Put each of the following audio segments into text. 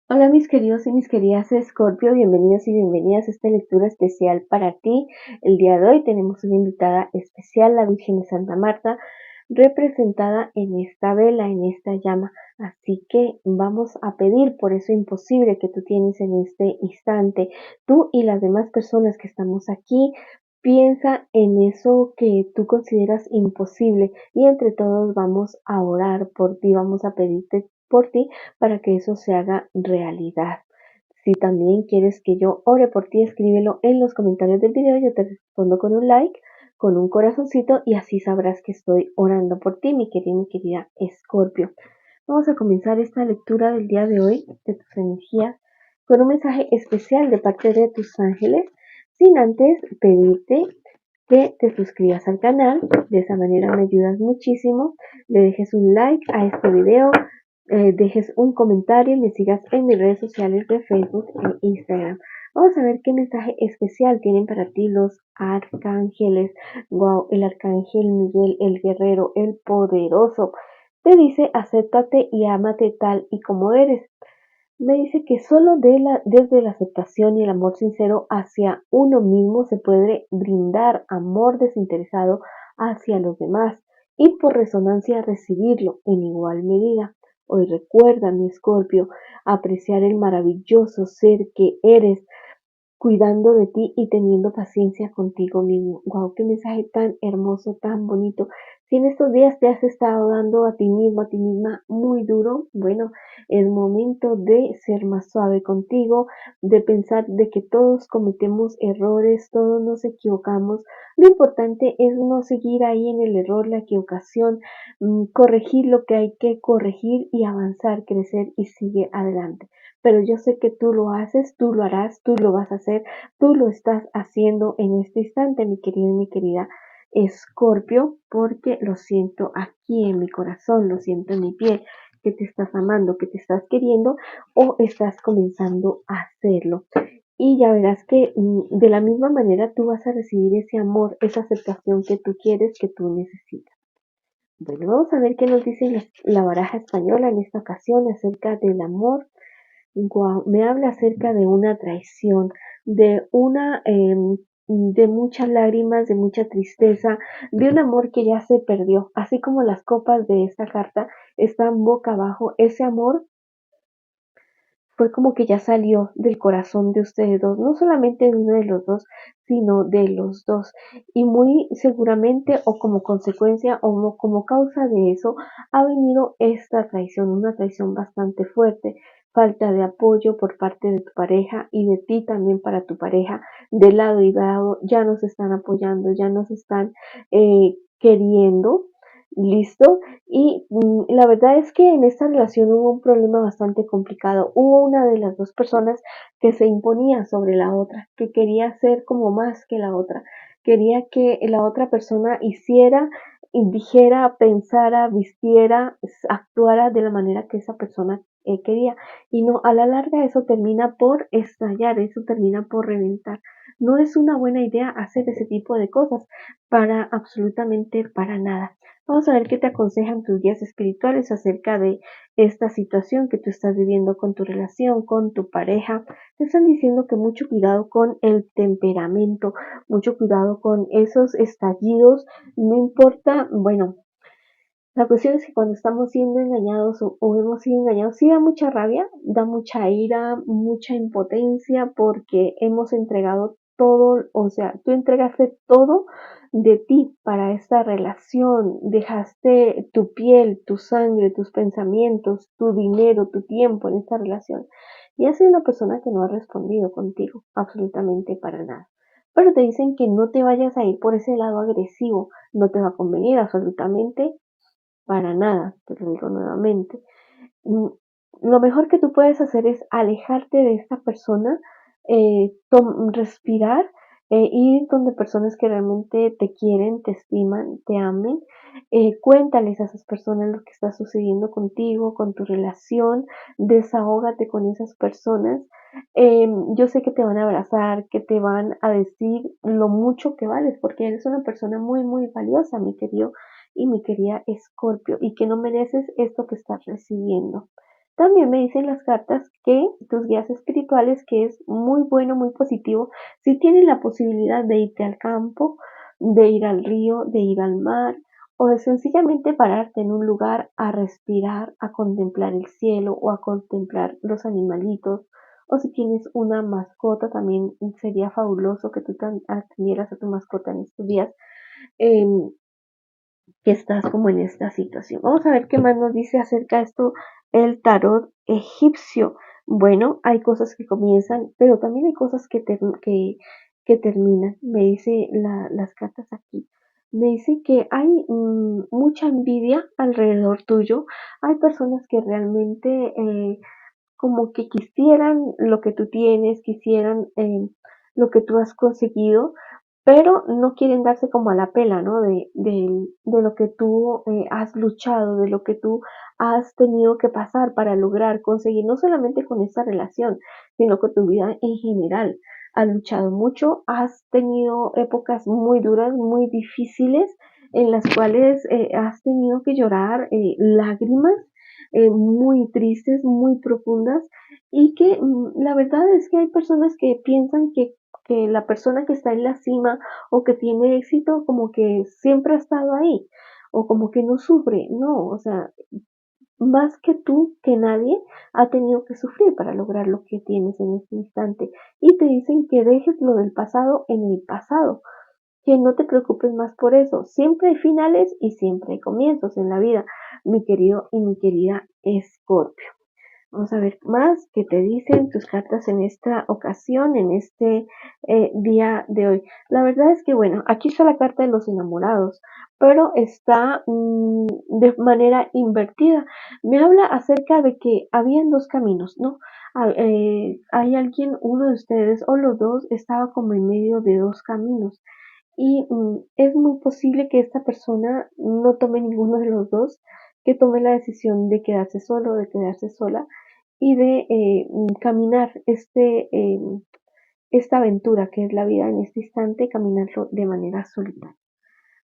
Hola mis queridos y mis queridas Escorpio, bienvenidos y bienvenidas a esta lectura especial para ti. El día de hoy tenemos una invitada especial, la Virgen de Santa Marta, representada en esta vela, en esta llama. Así que vamos a pedir por eso imposible que tú tienes en este instante. Tú y las demás personas que estamos aquí, piensa en eso que tú consideras imposible y entre todos vamos a orar por ti, vamos a pedirte por ti para que eso se haga realidad. Si también quieres que yo ore por ti, escríbelo en los comentarios del video, yo te respondo con un like, con un corazoncito y así sabrás que estoy orando por ti, mi querida Escorpio. Vamos a comenzar esta lectura del día de hoy de tus energías con un mensaje especial de parte de tus ángeles, sin antes pedirte que te suscribas al canal, de esa manera me ayudas muchísimo, le dejes un like a este video, dejes un comentario y me sigas en mis redes sociales de Facebook e Instagram. Vamos a ver qué mensaje especial tienen para ti los arcángeles. Wow, el arcángel Miguel, el guerrero, el poderoso, te dice acéptate y ámate tal y como eres. Me dice que solo desde la aceptación y el amor sincero hacia uno mismo se puede brindar amor desinteresado hacia los demás y por resonancia recibirlo en igual medida. Hoy recuerda, mi Escorpio, apreciar el maravilloso ser que eres, cuidando de ti y teniendo paciencia contigo mismo. Wow, qué mensaje tan hermoso, tan bonito. Si en estos días te has estado dando a ti mismo, a ti misma muy duro, bueno, es momento de ser más suave contigo, de pensar de que todos cometemos errores, todos nos equivocamos. Lo importante es no seguir ahí en el error, la equivocación, corregir lo que hay que corregir y avanzar, crecer y sigue adelante. Pero yo sé que tú lo haces, tú lo harás, tú lo vas a hacer, tú lo estás haciendo en este instante, mi querido y mi querida Escorpio, porque lo siento aquí en mi corazón, lo siento en mi piel, que te estás amando, que te estás queriendo o estás comenzando a hacerlo. Y ya verás que de la misma manera tú vas a recibir ese amor, esa aceptación que tú quieres, que tú necesitas. Bueno, vamos a ver qué nos dice la baraja española en esta ocasión acerca del amor. Guau, me habla acerca de una traición, de de muchas lágrimas, de mucha tristeza, de un amor que ya se perdió. Así como las copas de esta carta están boca abajo, ese amor fue como que ya salió del corazón de ustedes dos, no solamente de uno de los dos, sino de los dos. Y muy seguramente o como consecuencia o como causa de eso ha venido esta traición, una traición bastante fuerte, falta de apoyo por parte de tu pareja y de ti también para tu pareja, de lado y lado, ya nos están apoyando, ya nos están queriendo. ¿Listo? Y la verdad es que en esta relación hubo un problema bastante complicado. Hubo una de las dos personas que se imponía sobre la otra, que quería ser como más que la otra. Quería que la otra persona hiciera y dijera, pensara, vistiera, actuara de la manera que esa persona quería. Y no, a la larga eso termina por estallar, eso termina por reventar. No es una buena idea hacer ese tipo de cosas para absolutamente para nada. Vamos a ver qué te aconsejan tus guías espirituales acerca de esta situación que tú estás viviendo con tu relación, con tu pareja. Te están diciendo que mucho cuidado con el temperamento, mucho cuidado con esos estallidos. No importa, bueno, la cuestión es que cuando estamos siendo engañados o hemos sido engañados, sí da mucha rabia, da mucha ira, mucha impotencia porque hemos entregado todo, o sea, tú entregaste todo de ti para esta relación, dejaste tu piel, tu sangre, tus pensamientos, tu dinero, tu tiempo en esta relación. Y has sido una persona que no ha respondido contigo absolutamente para nada. Pero te dicen que no te vayas a ir por ese lado agresivo, no te va a convenir absolutamente para nada, te lo digo nuevamente. Mm, Lo mejor que tú puedes hacer es alejarte de esta persona, respirar, ir donde personas que realmente te quieren, te estiman, te amen. Cuéntales a esas personas lo que está sucediendo contigo, con tu relación, desahógate con esas personas. Yo sé que te van a abrazar, que te van a decir lo mucho que vales, porque eres una persona muy, muy valiosa, mi querido y mi querida Escorpio, y que no mereces esto que estás recibiendo. También me dicen las cartas que tus guías espirituales, que es muy bueno, muy positivo, si tienes la posibilidad de irte al campo, de ir al río, de ir al mar, o de sencillamente pararte en un lugar a respirar, a contemplar el cielo o a contemplar los animalitos, o si tienes una mascota, también sería fabuloso que tú atendieras a tu mascota en estos días. em, que estás como en esta situación. Vamos a ver qué más nos dice acerca de esto el tarot egipcio. Bueno, hay cosas que comienzan, pero también hay cosas que terminan. Me dice las cartas aquí. Me dice que hay mucha envidia alrededor tuyo. Hay personas que realmente como que quisieran lo que tú tienes, quisieran lo que tú has conseguido, pero no quieren darse como a la pela, ¿no? De lo que tú has luchado, de lo que tú has tenido que pasar para lograr conseguir, no solamente con esta relación, sino con tu vida en general. Has luchado mucho, has tenido épocas muy duras, muy difíciles, en las cuales has tenido que llorar lágrimas muy tristes, muy profundas, y que la verdad es que hay personas que piensan que la persona que está en la cima o que tiene éxito como que siempre ha estado ahí o como que no sufre. No, o sea, más que tú, que nadie ha tenido que sufrir para lograr lo que tienes en este instante, y te dicen que dejes lo del pasado en el pasado, que no te preocupes más por eso. Siempre hay finales y siempre hay comienzos en la vida, mi querido y mi querida Escorpio. Vamos a ver más qué te dicen tus cartas en esta ocasión, en este día de hoy. La verdad es que, bueno, aquí está la carta de los enamorados, pero está de manera invertida. Me habla acerca de que habían dos caminos, ¿no? Hay alguien, uno de ustedes o los dos, estaba como en medio de dos caminos. Y es muy posible que esta persona no tome ninguno de los dos, que tome la decisión de quedarse solo, de quedarse sola y de caminar esta aventura que es la vida en este instante, caminarlo de manera solitaria.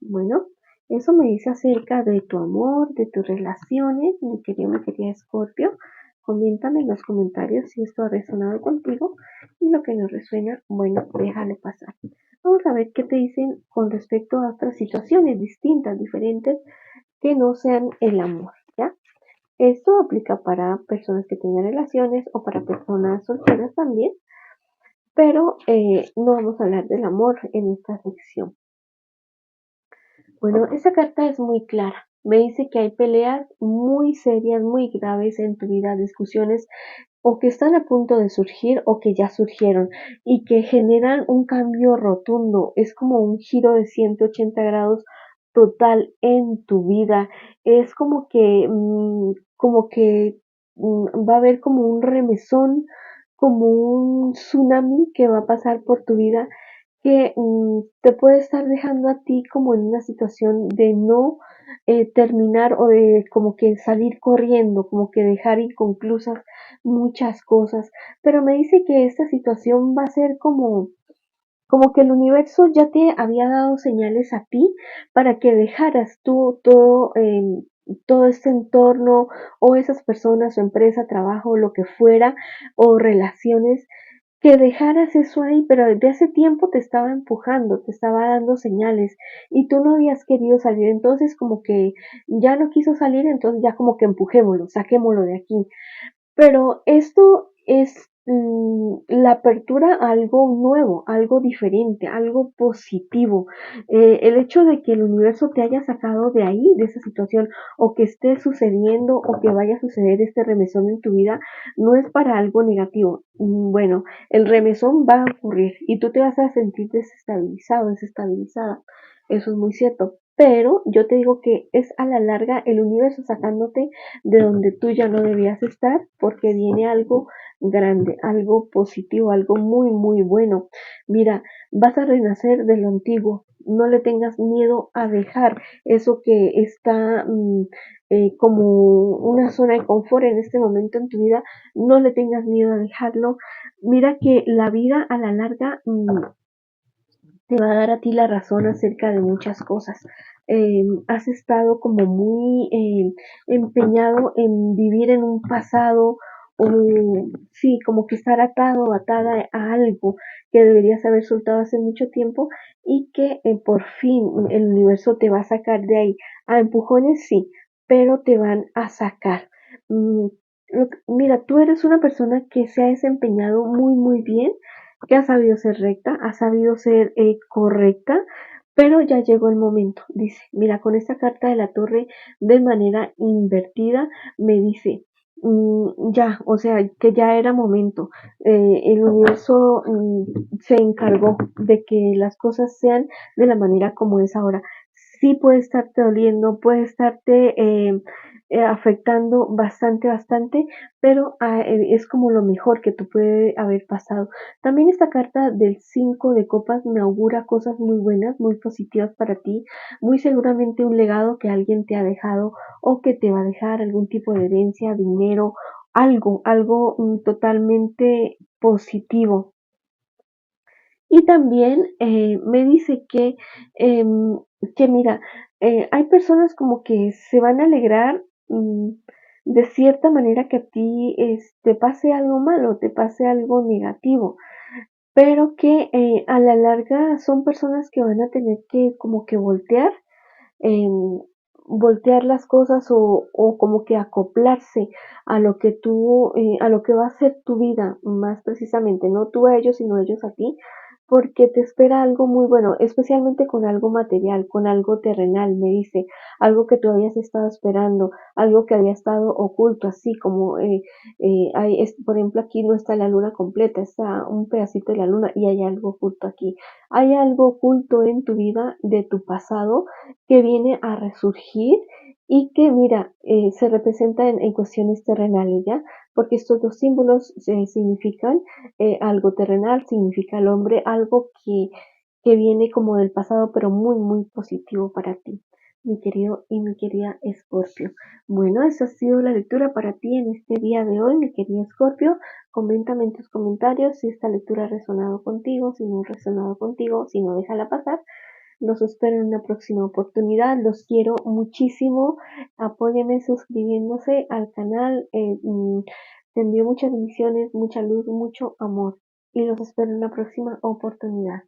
Bueno, eso me dice acerca de tu amor, de tus relaciones, mi querida Escorpio. Coméntame en los comentarios si esto ha resonado contigo, y lo que no resuena, bueno, déjalo pasar. Vamos a ver qué te dicen con respecto a otras situaciones distintas, diferentes, que no sean el amor, ¿ya? Esto aplica para personas que tengan relaciones o para personas solteras también, pero no vamos a hablar del amor en esta sección. Bueno, esa carta es muy clara. Me dice que hay peleas muy serias, muy graves en tu vida, discusiones o que están a punto de surgir o que ya surgieron y que generan un cambio rotundo. Es como un giro de 180 grados total en tu vida. Es como que va a haber como un remesón, como un tsunami que va a pasar por tu vida, que te puede estar dejando a ti como en una situación de no terminar, o de como que salir corriendo, como que dejar inconclusas muchas cosas. Pero me dice que esta situación va a ser como que el universo ya te había dado señales a ti para que dejaras tú todo este entorno, o esas personas o empresa, trabajo, lo que fuera, o relaciones, que dejaras eso ahí, pero desde hace tiempo te estaba empujando, te estaba dando señales y tú no habías querido salir. Entonces como que ya no quiso salir, entonces ya como que empujémoslo, saquémoslo de aquí. Pero esto es la apertura a algo nuevo, algo diferente, algo positivo. El hecho de que el universo te haya sacado de ahí, de esa situación, o que esté sucediendo o que vaya a suceder este remesón en tu vida, no es para algo negativo. Bueno, el remesón va a ocurrir y tú te vas a sentir desestabilizado, desestabilizada. Eso es muy cierto. Pero yo te digo que es a la larga el universo sacándote de donde tú ya no debías estar, porque viene algo grande, algo positivo, algo muy, muy bueno. Mira, vas a renacer de lo antiguo. No le tengas miedo a dejar eso que está como una zona de confort en este momento en tu vida. No le tengas miedo a dejarlo. Mira que la vida a la larga te va a dar a ti la razón acerca de muchas cosas. has estado como muy empeñado en vivir en un pasado o sí, como que estar atado o atada a algo que deberías haber soltado hace mucho tiempo y que por fin el universo te va a sacar de ahí. A empujones sí, pero te van a sacar. Mm, Mira, tú eres una persona que se ha desempeñado muy, muy bien, que ha sabido ser recta, ha sabido ser correcta, pero ya llegó el momento. Dice, mira, con esta carta de la torre de manera invertida, me dice, ya, o sea, que ya era momento. El universo se encargó de que las cosas sean de la manera como es ahora. Sí puede estarte doliendo, puede estarte afectando bastante, bastante, pero es como lo mejor que tú puede haber pasado. También esta carta del 5 de copas me augura cosas muy buenas, muy positivas para ti, muy seguramente un legado que alguien te ha dejado o que te va a dejar algún tipo de herencia, dinero, algo totalmente positivo. Y también me dice que mira, hay personas como que se van a alegrar de cierta manera que a ti te pase algo malo, te pase algo negativo, pero que a la larga son personas que van a tener que como que em, voltear las cosas o como que acoplarse a lo que a lo que va a ser tu vida, más precisamente, no tú a ellos, sino ellos a ti, porque te espera algo muy bueno, especialmente con algo material, con algo terrenal, me dice, algo que tú habías estado esperando, algo que había estado oculto, así como por ejemplo, aquí no está la luna completa, está un pedacito de la luna y hay algo oculto aquí. Hay algo oculto en tu vida de tu pasado que viene a resurgir y que, mira, se representa en cuestiones terrenales, ¿ya? Porque estos dos símbolos significan algo terrenal, significa el hombre, algo que viene como del pasado, pero muy, muy positivo para ti, mi querido y mi querida Escorpio. Bueno, esa ha sido la lectura para ti en este día de hoy, mi querido Escorpio. Coméntame en tus comentarios si esta lectura ha resonado contigo, si no ha resonado contigo, si no, déjala pasar. Los espero en una próxima oportunidad. Los quiero muchísimo. Apóyenme suscribiéndose al canal. Te envío muchas bendiciones, mucha luz, mucho amor. Y los espero en una próxima oportunidad.